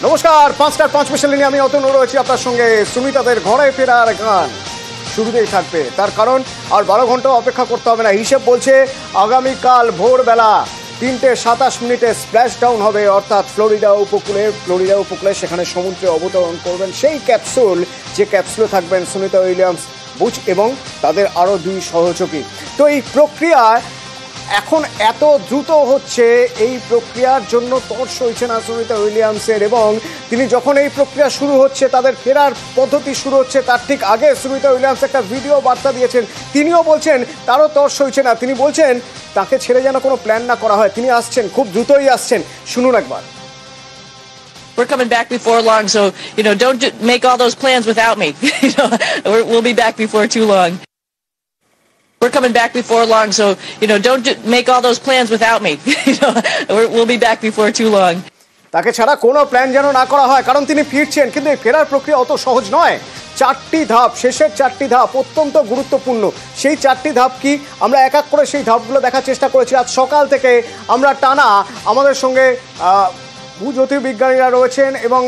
নমস্কার, 5টার 5 মিনিট নিয়ে আমি অতনু রয়েছি আপনার সঙ্গে। সুমিতাদের ঘরে ফেরার গান শুরুতেই থাকবে, তার কারণ আর 12 ঘন্টা অপেক্ষা করতে হবে না। হিসেব বলছে আগামীকাল ভোরবেলা 3:27 স্প্ল্যাশ ডাউন হবে, অর্থাৎ ফ্লোরিডা উপকূলে সেখানে সমুদ্রে অবতরণ করবেন সেই ক্যাপসুল, যে ক্যাপসুলে থাকবেন সুনিতা উইলিয়ামস, বুচ এবং তাদের আরও 2 সহযোগী। তো এই প্রক্রিয়া এখন এত দ্রুত হচ্ছে, এই প্রক্রিয়ার জন্য তর্স হয়েছে না সুনিতা উইলিয়ামসের, এবং তিনি যখন এই প্রক্রিয়া শুরু হচ্ছে, তাদের ফেরার পদ্ধতি শুরু হচ্ছে, তার ঠিক আগে সুনিতা উইলিয়ামস একটা ভিডিও বার্তা দিয়েছেন। তিনিও বলছেন তারও তর্স হয়েছে না, তিনি বলছেন তাকে ছেড়ে যেন কোনো প্ল্যান না করা হয়, তিনি আসছেন, খুব দ্রুতই আসছেন। শুনুন একবার। We're coming back before long, so don't make all those plans without me. We'll be back before too long. We're coming back before long, so don't make all those plans without me. We'll be back before too long. তাকে ছাড়া কোনো plan যেন না করা হয়, কারণ তিনি ফিরছেন। কিন্তু এই ফেরার প্রক্রিয়া অত সহজ নয়। 4টি ধাপ, শেষের 4টি ধাপ অত্যন্ত গুরুত্বপূর্ণ। সেই 4টি ধাপ কি, আমরা এক এক করে সেই ধাপগুলো দেখার চেষ্টা করেছি। আজ সকাল থেকে আমরা টানা আমাদের সঙ্গে ভূজ্যোতির্বিজ্ঞানীরা রয়েছেন এবং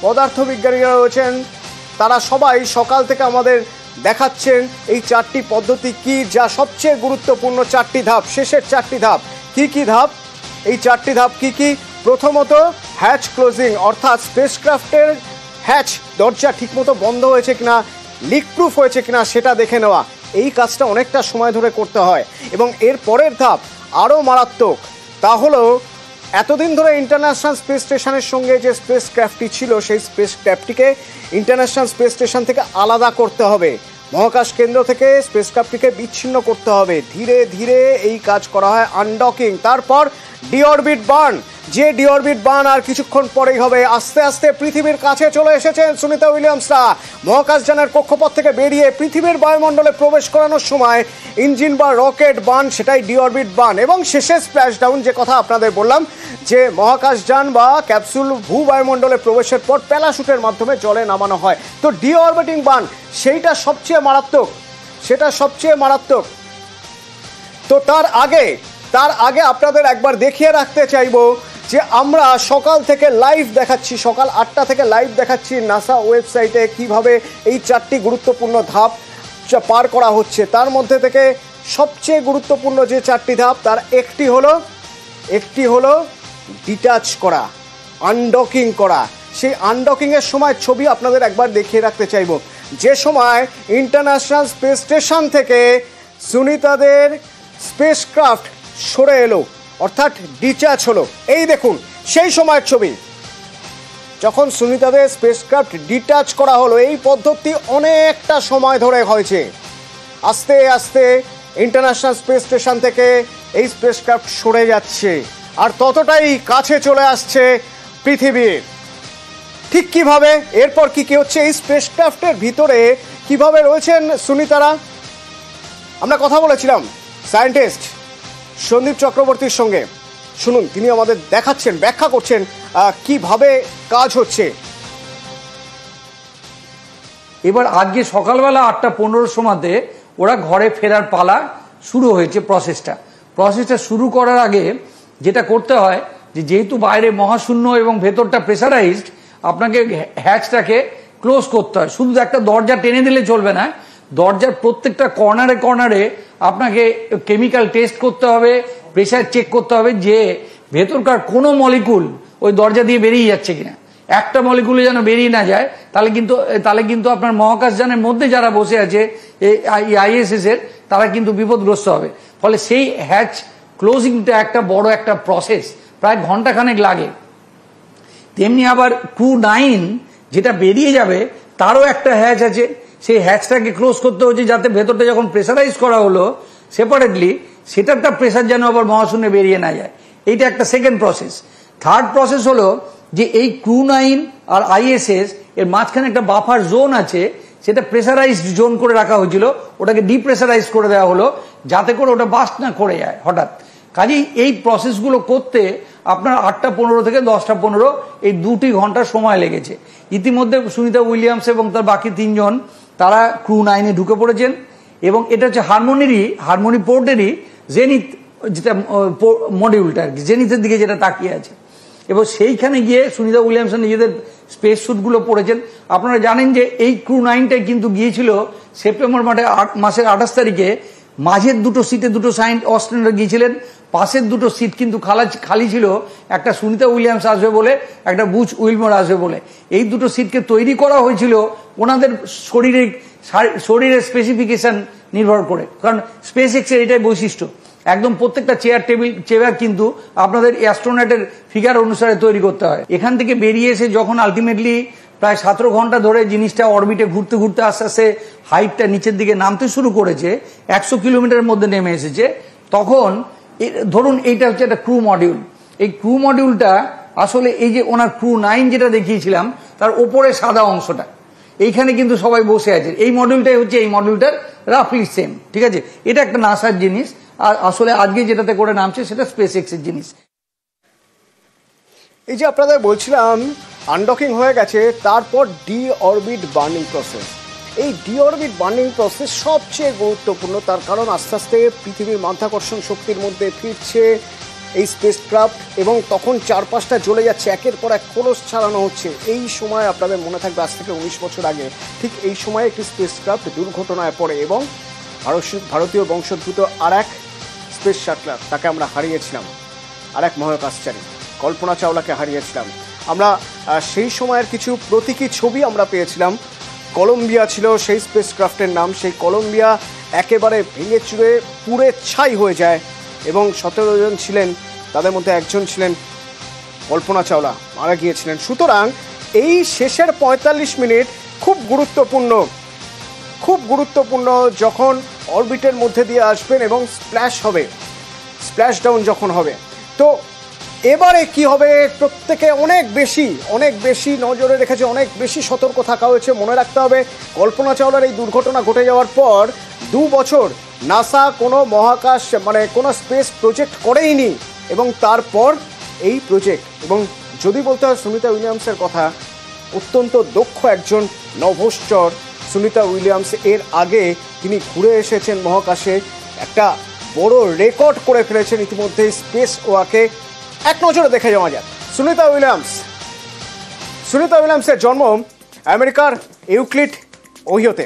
পদার্থবিজ্ঞানীরা রয়েছেন, তারা সবাই সকাল থেকে আমাদের দেখাচ্ছেন এই 4টি পদ্ধতি কি, যা সবচেয়ে গুরুত্বপূর্ণ 4টি ধাপ, শেষের 4টি ধাপ। কি ধাপ, এই 4টি ধাপ কি? প্রথমত হ্যাচ ক্লোজিং, অর্থাৎ স্পেসক্রাফটের হ্যাচ দরজা ঠিকমতো বন্ধ হয়েছে কিনা, লিক প্রুফ হয়েছে কিনা সেটা দেখে নেওয়া। এই কাজটা অনেকটা সময় ধরে করতে হয়। এবং এর পরের ধাপ আরও মারাত্মক, তা হলো এতদিন ধরে ইন্টারন্যাশনাল স্পেস স্টেশনের সঙ্গে যে স্পেস ক্রাফটটি ছিল, সেই স্পেস ক্রাফটটিকে ইন্টারন্যাশনাল স্পেস স্টেশন থেকে আলাদা করতে হবে, মহাকাশ কেন্দ্র থেকে স্পেস ক্রাফটটিকে বিচ্ছিন্ন করতে হবে। ধীরে ধীরে এই কাজ করা হয় আনডকিং, তারপর ডিঅরবিট বার্ন। যে ডিঅরবিট বার্ন আর কিছুক্ষণ পরেই হবে। আস্তে আস্তে পৃথিবীর কাছে চলে এসেছেন সুনিতা উইলিয়ামসরা। মহাকাশযানের কক্ষপথ থেকে বেরিয়ে পৃথিবীর বায়ুমণ্ডলে প্রবেশ করানোর সময় ইঞ্জিন বা রকেট বার্ন, সেটাই ডিঅরবিট বার্ন। এবং শেষে স্প্ল্যাশ ডাউন, যে কথা আপনাদের বললাম, যে মহাকাশযান বা ক্যাপসুল ভূ বায়ুমণ্ডলে প্রবেশের পর প্যারাশুটের মাধ্যমে জলে নামানো হয়। তো ডিঅরবিটিং বার্ন সেইটা সবচেয়ে মারাত্মক। তো তার আগে আপনাদের একবার দেখিয়ে রাখতে চাইবো যে আমরা সকাল থেকে লাইভ দেখাচ্ছি, সকাল 8টা থেকে লাইভ দেখাচ্ছি নাসা ওয়েবসাইটে কিভাবে এই 4টি গুরুত্বপূর্ণ ধাপ পার করা হচ্ছে। তার মধ্যে থেকে সবচেয়ে গুরুত্বপূর্ণ যে 4টি ধাপ, তার একটি হলো ডিটাচ করা, আনডকিং করা। সেই আনডকিংয়ের সময় ছবি আপনাদের একবার দেখিয়ে রাখতে চাইব। যে সময় ইন্টারন্যাশনাল স্পেস স্টেশন থেকে সুনিতাদের স্পেসক্রাফট সরে এলো, অর্থাৎ ডিটাচ হলো, এই দেখুন সেই সময়ের ছবি। যখন সুনিতাদের স্পেসক্রাফট ডিটাচ করা হলো, এই পদ্ধতি অনেকটা সময় ধরে হয়েছে। আস্তে আস্তে ইন্টারন্যাশনাল স্পেস স্টেশন থেকে এই স্পেসক্রাফট সরে যাচ্ছে, আর ততটাই কাছে চলে আসছে পৃথিবীর। ঠিক কিভাবে, এরপর কি হচ্ছে, এই স্পেসক্রাফটের ভিতরে কিভাবে রয়েছেন সুনিতারা, আমরা কথা বলেছিলাম সায়েন্টিস্ট সন্দীপ চক্রবর্তীর সঙ্গে। শুনুন, তিনি আমাদের দেখাচ্ছেন, ব্যাখ্যা করছেন কিভাবে কাজ হচ্ছে। এবার আজকে সকালবেলা 8:15 সময়তে ওরা ঘরে ফেরার পালা শুরু হয়েছে। প্রসেসটা শুরু করার আগে যেটা করতে হয়, যেহেতু বাইরে মহাশূন্য এবং ভেতরটা প্রেসারাইজড, আপনাকে হ্যাচটাকে ক্লোজ করতে হয়। শুধু একটা দরজা টেনে দিলে চলবে না, দরজার প্রত্যেকটা কর্নারে আপনাকে কেমিক্যাল টেস্ট করতে হবে, প্রেসার চেক করতে হবে যে ভেতরকার কোনো মলিকুল ওই দরজা দিয়ে বেরিয়ে যাচ্ছে কিনা। একটা মলিকুলে যেন বেরিয়ে না যায়, তাহলে কিন্তু আপনার মহাকাশযানের মধ্যে যারা বসে আছে আইএসএস এর, তারা কিন্তু বিপদগ্রস্ত হবে। ফলে সেই হ্যাচ ক্লোজিংটা একটা বড় একটা প্রসেস, প্রায় ঘন্টাখানেক লাগে। তেমনি আবার ক্রু 9 যেটা বেরিয়ে যাবে, তারও একটা হ্যাচ আছে, সেই হ্যাচটাকে ক্লোজ করতে হচ্ছে, যাতে ভেতরটা যখন প্রেসারাইজ করা হলো সেপারেটলি, সেটারটা প্রেসার যেন আবার মহাশূন্যে বেরিয়ে না যায়। এইটা একটা সেকেন্ড প্রসেস। থার্ড প্রসেস হলো যে এই ক্রু 9 আর আইএসএস এর মাঝখানে একটা বাফার জোন আছে, সেটা প্রেসারাইজড জোন করে রাখা হয়েছিল, ওটাকে ডিপ্রেসারাইজ করে দেওয়া হলো, যাতে করে ওটা বাস্ট না করে যায় হঠাৎ। কাজেই এই প্রসেসগুলো করতে আপনার 8:15 থেকে 10:15 এই 2 ঘন্টা সময় লেগেছে। ইতিমধ্যে সুনিতা উইলিয়ামস এবং তার বাকি 3 জন তারা ক্রু 9-এ ঢুকে পড়েছেন, এবং এটা হচ্ছে হারমোনি পোর্টেরই জেনিথ যেটা মডিউলটা আর কি, জেনিথের দিকে যেটা তাকিয়ে আছে। এবং সেইখানে গিয়ে সুনিতা উইলিয়ামসন নিজেদের স্পেস স্যুটগুলো পড়েছেন। আপনারা জানেন যে এই ক্রু 9টাই কিন্তু গিয়েছিল সেপ্টেম্বর মাসের 28 তারিখে। মাঝের দুটো সিটে দুটো অস্ট্রেলিয়ানরা গিয়েছিলেন, পাশের দুটো সিট কিন্তু খালি ছিল, একটা সুনিতা উইলিয়ামস আসবে বলে, একটা বুচ উইলমোর আসবে বলে। এই দুটো সিটকে তৈরি করা হয়েছিল ওনাদের শরীরের স্পেসিফিকেশন নির্ভর করে, কারণ স্পেস এক্সের এটাই বৈশিষ্ট্য, একদম প্রত্যেকটা চেয়ার কিন্তু আপনাদের অ্যাস্ট্রোনটের ফিগার অনুসারে তৈরি করতে হয়। এখান থেকে বেরিয়ে এসে যখন আলটিমেটলি প্রায় 17 ঘন্টা ধরে জিনিসটা অরবিটে ঘুরতে ঘুরতে আস্তে আস্তে হাইটটা নিচের দিকে নামতে শুরু করেছে, 100 কিলোমিটারের মধ্যে নেমে এসেছে, তখন ধরুন এইটা হচ্ছে একটা ক্রু মডিউল। এই ক্রু মডিউলটা আসলে এই যে ওনার ক্রু 9 যেটা দেখিয়েছিলাম তার ওপরে সাদা অংশটা, এইখানে কিন্তু সবাই বসে আছে। এই মডিউলটাই হচ্ছে এই মডিউলটার রাফলি সেম, ঠিক আছে? এটা একটা নাসার জিনিস, আর আসলে আজকে যেটাতে করে নামছে সেটা স্পেস এক্সের জিনিস। এই যে আপনাদের বলছিলাম আনডকিং হয়ে গেছে, তারপর ডি অরবিট বার্নিং প্রসেস। এই ডি অরবিট বার্নিং প্রসেস সবচেয়ে গুরুত্বপূর্ণ, তার কারণ আস্তে আস্তে পৃথিবীর মাধ্যাকর্ষণ শক্তির মধ্যে ফিরছে এই স্পেসক্রাফট, এবং তখন চারপাশটা জ্বলে যাচ্ছে, একের পর এক খোলস ছাড়ানো হচ্ছে। এই সময় আপনাদের মনে থাকবে আজ থেকে 19 বছর আগে ঠিক এই সময়ে একটি স্পেসক্রাফট দুর্ঘটনায় পড়ে এবং ভারতীয় বংশোদ্ভূত আর এক স্পেস শাটলার, তাকে আমরা হারিয়েছিলাম, আর এক মহাকাশচারী কল্পনা চাওলাকে হারিয়েছিলাম আমরা। সেই সময়ের কিছু প্রতীকী ছবি আমরা পেয়েছিলাম। কলম্বিয়া ছিল সেই স্পেসক্রাফটের নাম। সেই কলম্বিয়া একেবারে ভেঙে চুরে পুড়ে ছাই হয়ে যায় এবং 17 জন ছিলেন, তাদের মধ্যে একজন ছিলেন কল্পনা চাওলা, মারা গিয়েছিলেন। সুতরাং এই শেষের 45 মিনিট খুব গুরুত্বপূর্ণ, যখন অরবিটের মধ্যে দিয়ে আসবেন এবং স্প্ল্যাশ ডাউন যখন হবে। তো এবারে কি হবে, প্রত্যেকে অনেক বেশি নজরে রেখেছে, অনেক বেশি সতর্ক থাকা হয়েছে। মনে রাখতে হবে কল্পনা চাওলার এই দুর্ঘটনা ঘটে যাওয়ার পর 2 বছর নাসা কোনো মহাকাশ কোনো স্পেস প্রজেক্ট করেইনি, এবং তারপর এই প্রজেক্ট, এবং যদি বলতে হয় সুনিতা উইলিয়ামসের কথা, অত্যন্ত দক্ষ একজন নভোশ্চর সুনিতা উইলিয়ামস। এর আগে তিনি ঘুরে এসেছেন মহাকাশে, একটা বড় রেকর্ড করে ফেলেছেন ইতিমধ্যে স্পেস ওয়াকে। এক নজরে দেখে যাওয়া যাক সুনিতা উইলিয়ামসের জন্ম আমেরিকার ইউক্লিড ওহিওতে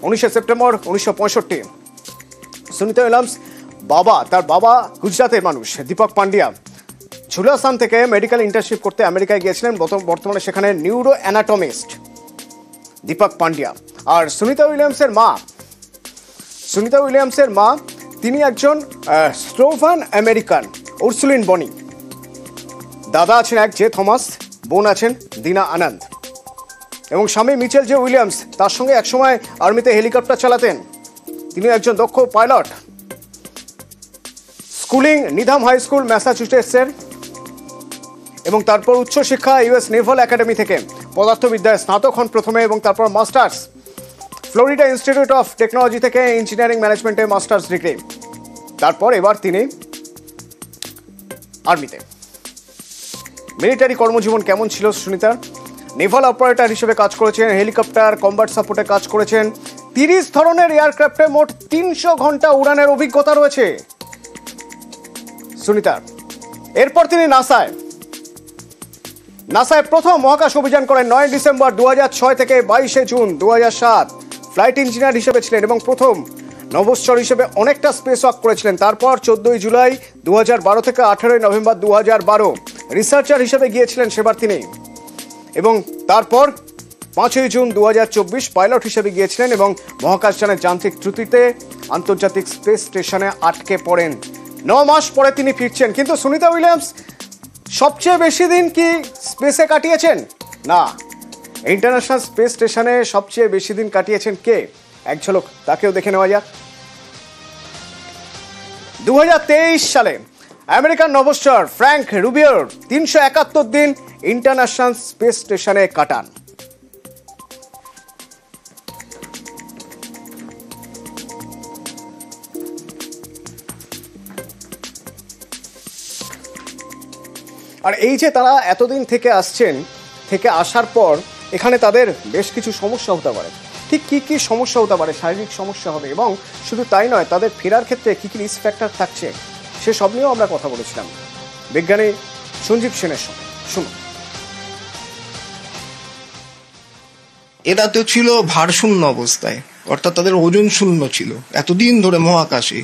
19 সেপ্টেম্বর 1965। সুনিতা উইলিয়ামস তার বাবা গুজরাটের মানুষ, দীপক পান্ডিয়া। ঝুলাসান থেকে মেডিকেল ইন্টার্নশিপ করতে আমেরিকায় গিয়েছিলেন, বর্তমানে সেখানে নিউরো অ্যানাটমিস্ট দীপক পান্ডিয়া। আর সুনিতা উইলিয়ামসের মা তিনি একজন স্লোভান আমেরিকান, উর্সুলিন বনি। দাদা আছেন এক জে থমাস, বোন আছেন দিনা আনন্দ, এবং স্বামী মিচেল জে উইলিয়ামস তার সঙ্গে একসময় আর্মিতে হেলিকপ্টার চালাতেন। তিনি একজন দক্ষ পাইলট। স্কুলিং নিধাম হাই স্কুল ম্যাসাচুসেটসের, এবং তারপর উচ্চশিক্ষা ইউএস নেভাল একাডেমি থেকে পদার্থবিদ্যায় স্নাতক হন প্রথমে, এবং তারপর masters Florida institute of technology থেকে ইঞ্জিনিয়ারিং ম্যানেজমেন্টে মাস্টার্স ডিগ্রি। তারপর এবার তিনি আর্মিতে। মিলিটারি কর্মজীবন কেমন ছিল সুনিতার? নেভাল অপারেটর হিসেবে কাজ করেছেন, হেলিকপ্টার কম্ব্যাট সাপোর্টে কাজ করেছেন, 30 ধরনের এয়ারক্রাফটে মোট 300 ঘন্টা উড়ানের অভিজ্ঞতা রয়েছে সুনিতার। এরপর তিনি নাসায় প্রথম মহাকাশ অভিযান করেন 9 ডিসেম্বর 2006 থেকে 22 জুন 2007। ফ্লাইট ইঞ্জিনিয়ার হিসেবে ছিলেন এবং প্রথম নভোশ্চর হিসেবে অনেকটা স্পেস ওয়াক করেছিলেন। তারপর 14 জুলাই 2012 থেকে 18 নভেম্বর 2012 রিসার্চার হিসেবে গিয়েছিলেন সেবার তিনি, এবং তারপর 5 জুন 2024 পাইলট হিসেবে গিয়েছিলেন এবং মহাকাশযানের যান্ত্রিক ত্রুটিতে আন্তর্জাতিক স্পেস স্টেশনে আটকে পড়েন। 9 মাস পরে তিনি ফিরছেন। কিন্তু সুনিতা উইলিয়ামস সবচেয়ে বেশি দিন কি স্পেসে কাটিয়েছেন? না, ইন্টারন্যাশনাল স্পেস স্টেশনে সবচেয়ে বেশি দিন কাটিয়েছেন কে? এক ঝলক তাকেও দেখে নেওয়া যাক। 2023 সালে আমেরিকান নভোশ্চর ফ্র্যাঙ্ক রুবিওর 371 দিন ইন্টারন্যাশনাল স্পেস স্টেশনে কাটান। আর এই যে তারা এতদিন থেকে আসার পর এখানে তাদের বেশ কিছু সমস্যা হতে পারে। ঠিক কি সমস্যা হতে পারে? শারীরিক সমস্যা হবে, এবং শুধু তাই নয়, তাদের ফেরার ক্ষেত্রে কি রিস্ক ফ্যাক্টর থাকছে সেসব নিয়েও আমরা কথা বলেছিলাম বিজ্ঞানী সঞ্জীব সেনের সঙ্গে। শুনুন। এরা তো ছিল ভারশূন্য অবস্থায়, অর্থাৎ তাদের ওজন শূন্য ছিল এতদিন ধরে মহাকাশে।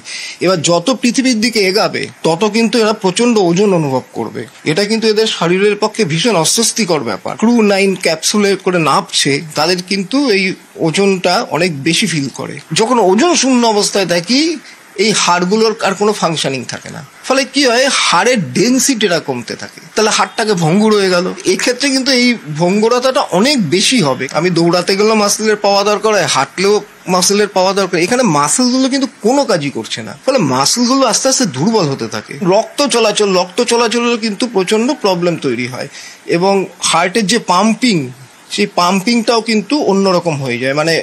এবার যত পৃথিবীর দিকে এগাবে তত কিন্তু এরা প্রচন্ড ওজন অনুভব করবে। এটা কিন্তু এদের শরীরের পক্ষে ভীষণ অস্বস্তিকর ব্যাপার। ক্রু 9 ক্যাপসুলে করে নামছে, তাদের কিন্তু এই ওজনটা অনেক বেশি ফিল করে। যখন ওজন শূন্য অবস্থায় থাকি এই হাড়গুলোর আর কোনো ফাংশনিং থাকে না, ফলে কি হয়, হাড়ের ডেন্সিটিটা কমতে থাকে, তাহলে হাড়টাকে ভঙ্গুর হয়ে গেল। এক্ষেত্রে কিন্তু এই ভঙ্গুরতাটা অনেক বেশি হবে। আমি দৌড়াতে গেলেও মাসেলের পাওয়া দরকার হয়, হাঁটলেও মাসেলের পাওয়া দরকার। এখানে মাসেলগুলো কিন্তু কোনো কাজই করছে না, ফলে মাসেলগুলো আস্তে আস্তে দুর্বল হতে থাকে। রক্ত চলাচলের কিন্তু প্রচন্ড প্রবলেম তৈরি হয়, এবং হার্টের যে পাম্পিং, সেই পাম্পিংটাও কিন্তু অন্যরকম হয়ে যায়। মানে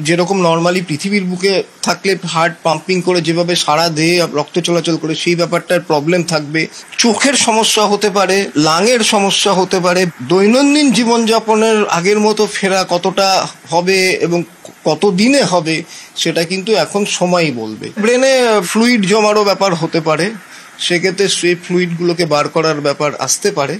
যেরকম নর্মালি পৃথিবীর বুকে থাকলে হার্ট পাম্পিং করে যেভাবে সারা দেহে রক্ত চলাচল করে, সেই ব্যাপারটার প্রবলেম থাকবে। চোখের সমস্যা হতে পারে, লাংয়ের সমস্যা হতে পারে। দৈনন্দিন জীবনযাপনের আগের মতো ফেরা কতটা হবে এবং কত দিনে হবে সেটা কিন্তু এখন সময়ই বলবে। ব্রেনে ফ্লুইড জমারও ব্যাপার হতে পারে, সেক্ষেত্রে সেই ফ্লুইডগুলোকে বার করার ব্যাপার আসতে পারে।